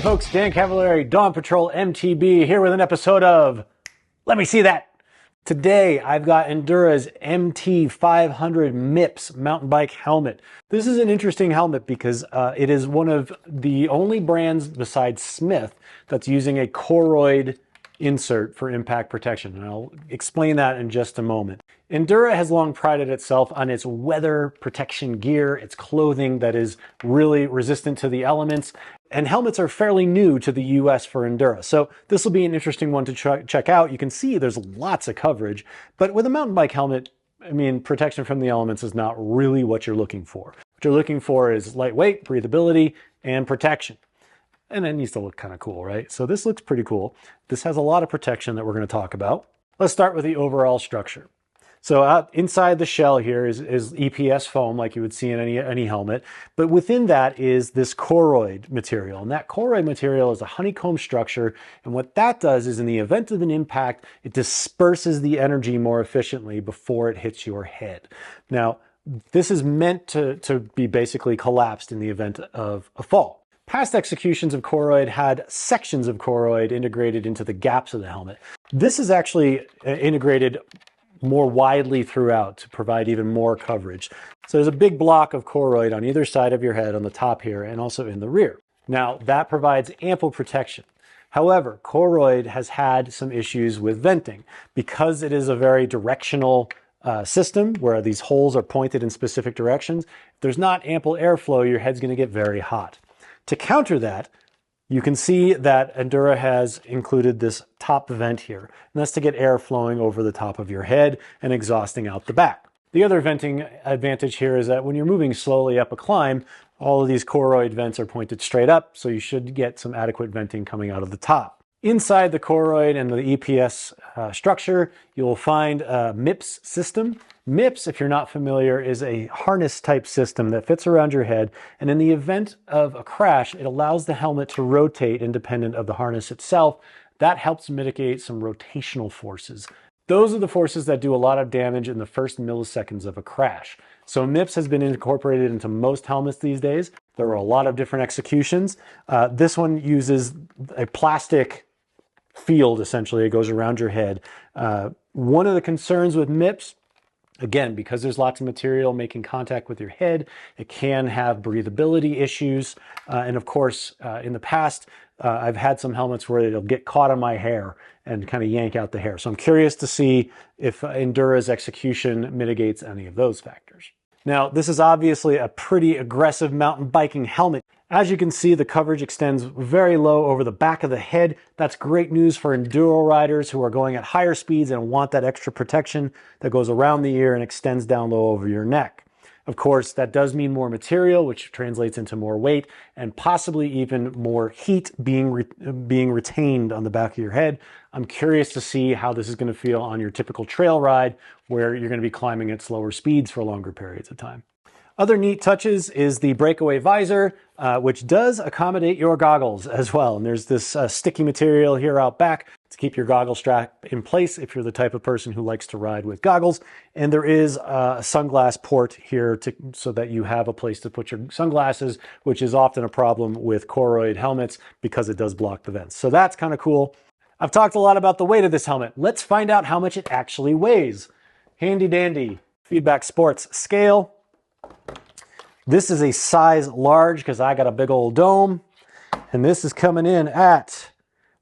folks, Dan Cavallari, Dawn Patrol MTB, here with an episode of Let Me See That. Today, I've got Endura's MT500 MIPS mountain bike helmet. This is an interesting helmet because it is one of the only brands besides Smith that's using a Koroyd insert for impact protection, and I'll explain that in just a moment. Endura has long prided itself on its weather protection gear, its clothing that is really resistant to the elements, and helmets are fairly new to the US for Endura. So this will be an interesting one to check out. You can see there's lots of coverage, but with a mountain bike helmet, I mean, protection from the elements is not really what you're looking for. What you're looking for is lightweight, breathability, and protection. And it needs to look kind of cool, right? So this looks pretty cool. This has a lot of protection that we're going to talk about. Let's start with the overall structure. So inside the shell here is EPS foam, like you would see in any helmet. But within that is this Choroid material. And that Choroid material is a honeycomb structure. And what that does is in the event of an impact, it disperses the energy more efficiently before it hits your head. Now, this is meant to be basically collapsed in the event of a fall. Past executions of Koroyd had sections of Koroyd integrated into the gaps of the helmet. This is actually integrated more widely throughout to provide even more coverage. So there's a big block of Koroyd on either side of your head on the top here and also in the rear. Now that provides ample protection. However, Koroyd has had some issues with venting because it is a very directional system where these holes are pointed in specific directions. If there's not ample airflow, your head's going to get very hot. To counter that, you can see that Endura has included this top vent here, and that's to get air flowing over the top of your head and exhausting out the back. The other venting advantage here is that when you're moving slowly up a climb, all of these Koroyd vents are pointed straight up, so you should get some adequate venting coming out of the top. Inside the Koroyd and the EPS structure, you'll find a MIPS system. MIPS, if you're not familiar, is a harness type system that fits around your head, and in the event of a crash, it allows the helmet to rotate independent of the harness itself. That helps mitigate some rotational forces. Those are the forces that do a lot of damage in the first milliseconds of a crash. So MIPS has been incorporated into most helmets these days. There are a lot of different executions. This one uses a plastic field, essentially. It goes around your head. One of the concerns with MIPS, again, because there's lots of material making contact with your head, it can have breathability issues. And of course, in the past, I've had some helmets where it'll get caught on my hair and kind of yank out the hair. So I'm curious to see if Endura's execution mitigates any of those factors. Now, this is obviously a pretty aggressive mountain biking helmet. As you can see, the coverage extends very low over the back of the head. That's great news for enduro riders who are going at higher speeds and want that extra protection that goes around the ear and extends down low over your neck. Of course, that does mean more material, which translates into more weight and possibly even more heat being retained on the back of your head. I'm curious to see how this is going to feel on your typical trail ride where you're going to be climbing at slower speeds for longer periods of time. Other neat touches is the breakaway visor, which does accommodate your goggles as well. And there's this sticky material here out back to keep your goggle strap in place if you're the type of person who likes to ride with goggles. And there is a sunglass port here so that you have a place to put your sunglasses, which is often a problem with Koroyd helmets because it does block the vents. So that's kind of cool. I've talked a lot about the weight of this helmet. Let's find out how much it actually weighs. Handy dandy Feedback Sports scale. This is a size large because I got a big old dome, and this is coming in at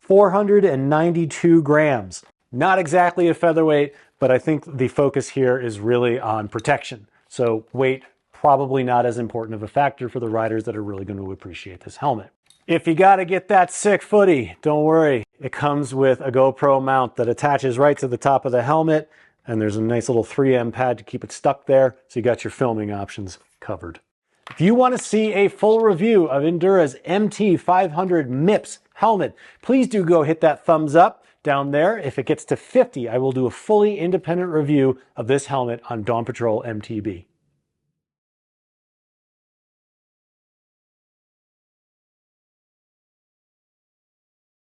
492 grams. Not exactly a featherweight, but I think the focus here is really on protection. So weight, probably not as important of a factor for the riders that are really going to appreciate this helmet. If you got to get that sick footy, don't worry. It comes with a GoPro mount that attaches right to the top of the helmet, and there's a nice little 3M pad to keep it stuck there, so you got your filming options covered. If you want to see a full review of Endura's MT500 MIPS helmet, please do go hit that thumbs up down there. If it gets to 50, I will do a fully independent review of this helmet on Dawn Patrol MTB.